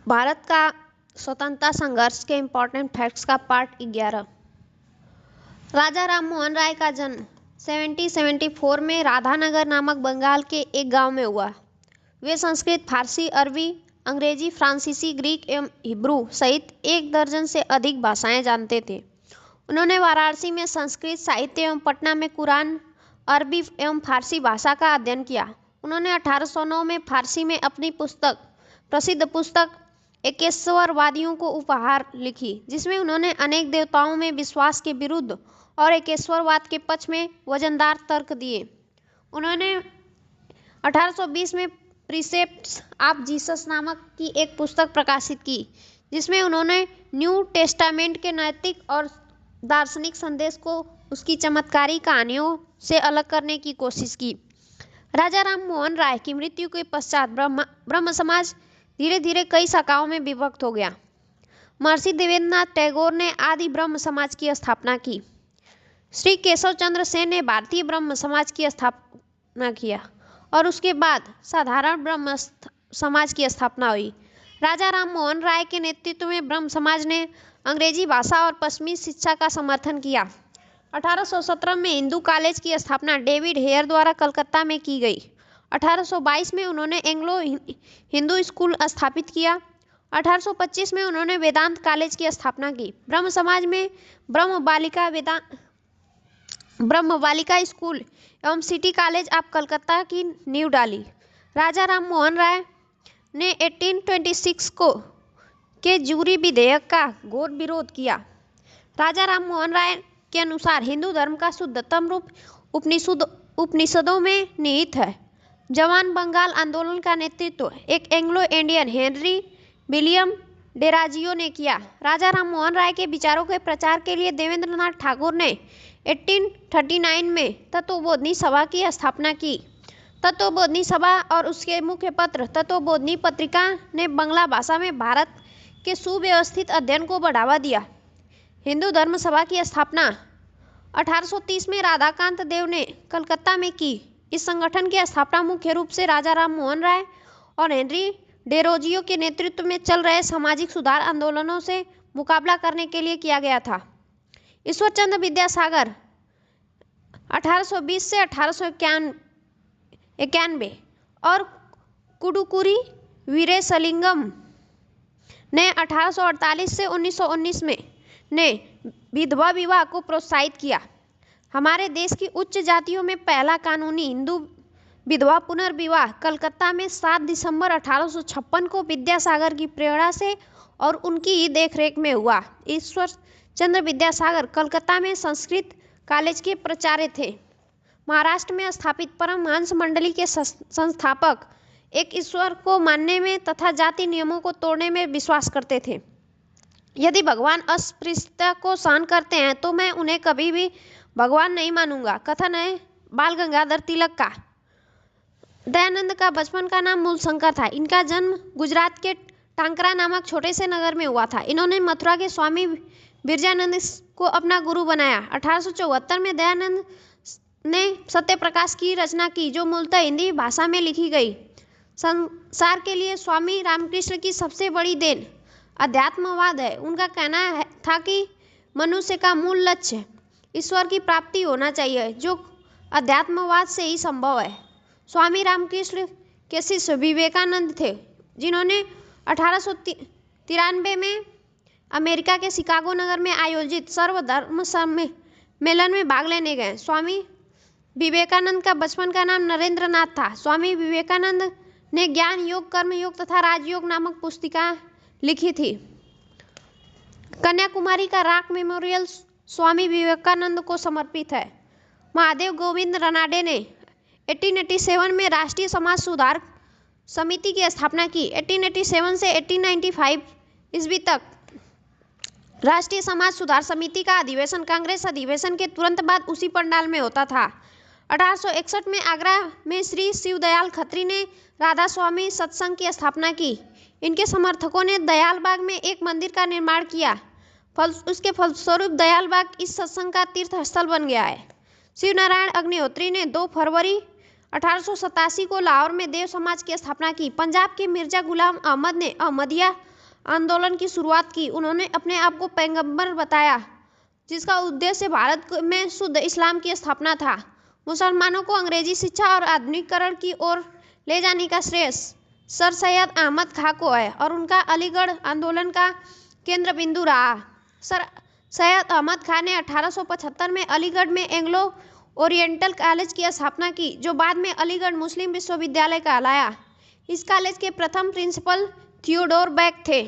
भारत का स्वतंत्रता संघर्ष के इम्पोर्टेंट फैक्ट्स का पार्ट 11। राजा राम मोहन राय का जन्म 1774 में राधानगर नामक बंगाल के एक गांव में हुआ। वे संस्कृत, फारसी, अरबी, अंग्रेजी, फ्रांसीसी, ग्रीक एवं हिब्रू सहित 1 दर्जन से अधिक भाषाएं जानते थे। उन्होंने वाराणसी में संस्कृत साहित्य एवं पटना में कुरान, अरबी एवं फारसी भाषा का अध्ययन किया। उन्होंने 1809 में फारसी में अपनी प्रसिद्ध पुस्तक एकेश्वरवादियों को उपहार लिखी, जिसमें उन्होंने अनेक देवताओं में विश्वास के विरुद्ध और एकेश्वरवाद के पक्ष में वजनदार तर्क दिए। उन्होंने 1820 में प्रीसेप्ट्स ऑफ जीसस नामक की एक पुस्तक प्रकाशित की, जिसमें उन्होंने न्यू टेस्टामेंट के नैतिक और दार्शनिक संदेश को उसकी चमत्कारी कहानियों से अलग करने की कोशिश की। राजा राम मोहन राय की मृत्यु के पश्चात ब्रह्म समाज धीरे धीरे कई शाखाओं में विभक्त हो गया। महर्षि देवेंद्रनाथ टैगोर ने आदि ब्रह्म समाज की स्थापना की। श्री केशव चंद्र सेन ने भारतीय ब्रह्म समाज की स्थापना किया और उसके बाद साधारण ब्रह्म समाज की स्थापना हुई। राजा राम मोहन राय के नेतृत्व में ब्रह्म समाज ने अंग्रेजी भाषा और पश्चिमी शिक्षा का समर्थन किया। 1817 में हिंदू कॉलेज की स्थापना डेविड हेयर द्वारा कलकत्ता में की गई। 1822 में उन्होंने एंग्लो हिंदू स्कूल स्थापित किया। 1825 में उन्होंने वेदांत कॉलेज की स्थापना की। ब्रह्म समाज में ब्रह्म बालिका स्कूल एवं सिटी कॉलेज ऑफ कलकत्ता की नींव डाली। राजा राम मोहन राय ने 1826 के जूरी विधेयक का घोर विरोध किया। राजा राम मोहन राय के अनुसार हिंदू धर्म का शुद्धतम रूप उपनिषदों में निहित है। जवान बंगाल आंदोलन का नेतृत्व एक एंग्लो इंडियन हेनरी विलियम डेराजियो ने किया। राजा राम मोहन राय के विचारों के प्रचार के लिए देवेंद्रनाथ ठाकुर ने 1839 में तत्वबोधिनी सभा की स्थापना की। तत्वबोधिनी सभा और उसके मुख्य पत्र तत्वबोधिनी पत्रिका ने बांग्ला भाषा में भारत के सुव्यवस्थित अध्ययन को बढ़ावा दिया। हिंदू धर्म सभा की स्थापना 1830 में राधाकांत देव ने कलकत्ता में की। इस संगठन की स्थापना मुख्य रूप से राजा राम मोहन राय और हेनरी डेरोजियो के नेतृत्व में चल रहे सामाजिक सुधार आंदोलनों से मुकाबला करने के लिए किया गया था। ईश्वरचंद्र विद्यासागर 1820 से 1891 और कुडुकुरी वीरेशलिंगम ने 1848 से 1919 में ने विधवा विवाह को प्रोत्साहित किया। हमारे देश की उच्च जातियों में पहला कानूनी हिंदू विधवा पुनर्विवाह कलकत्ता में 7 दिसंबर 1856 को विद्यासागर की प्रेरणा से और उनकी ही देखरेख में हुआ। ईश्वर चंद्र विद्यासागर कलकत्ता में संस्कृत कॉलेज के प्राचार्य थे। महाराष्ट्र में स्थापित परमहंस मंडली के संस्थापक एक ईश्वर को मानने में तथा जाति नियमों को तोड़ने में विश्वास करते थे। यदि भगवान अस्पृश्यता को सहन करते हैं तो मैं उन्हें कभी भी भगवान नहीं मानूंगा। कथन है बाल गंगाधर तिलक का। दयानंद का बचपन का नाम मूलशंकर था। इनका जन्म गुजरात के टांकरा नामक छोटे से नगर में हुआ था। इन्होंने मथुरा के स्वामी बिरजानंद को अपना गुरु बनाया। 1874 में दयानंद ने सत्य प्रकाश की रचना की, जो मूलतः हिंदी भाषा में लिखी गई। संसार के लिए स्वामी रामकृष्ण की सबसे बड़ी देन अध्यात्मवाद है। उनका कहना था कि मनुष्य का मूल लक्ष्य ईश्वर की प्राप्ति होना चाहिए, जो अध्यात्मवाद से ही संभव है। स्वामी रामकृष्ण के शिष्य विवेकानंद थे, जिन्होंने 1893 में अमेरिका के शिकागो नगर में आयोजित सर्वधर्म सम्मेलन में भाग लेने गए। स्वामी विवेकानंद का बचपन का नाम नरेंद्र नाथ था। स्वामी विवेकानंद ने ज्ञान योग, कर्म योग तथा राजयोग नामक पुस्तिका लिखी थी। कन्याकुमारी का रॉक मेमोरियल स्वामी विवेकानंद को समर्पित है। महादेव गोविंद रनाडे ने 1887 में राष्ट्रीय समाज सुधार समिति की स्थापना की। 1887 से 1895 ईस्वी तक राष्ट्रीय समाज सुधार समिति का अधिवेशन कांग्रेस अधिवेशन के तुरंत बाद उसी पंडाल में होता था। 1861 में आगरा में श्री शिवदयाल खत्री ने राधा स्वामी सत्संग की स्थापना की। इनके समर्थकों ने दयालबाग में एक मंदिर का निर्माण किया। उसके फलस्वरूप दयालबाग इस सत्संग का तीर्थ स्थल बन गया है। शिवनारायण अग्निहोत्री ने 2 फरवरी 1887 को लाहौर में देव समाज की स्थापना की। पंजाब के मिर्जा गुलाम अहमद ने अहमदिया आंदोलन की शुरुआत की। उन्होंने अपने आप को पैगंबर बताया, जिसका उद्देश्य भारत में शुद्ध इस्लाम की स्थापना था। मुसलमानों को अंग्रेजी शिक्षा और आधुनिकीकरण की ओर ले जाने का श्रेय सर सैयद अहमद खां को है और उनका अलीगढ़ आंदोलन का केंद्र बिंदु रहा। सर सैयद अहमद खां ने 1875 में अलीगढ़ में एंग्लो ओरिएंटल कॉलेज की स्थापना की, जो बाद में अलीगढ़ मुस्लिम विश्वविद्यालय कहलाया। इस कॉलेज के प्रथम प्रिंसिपल थियोडोर बेक थे।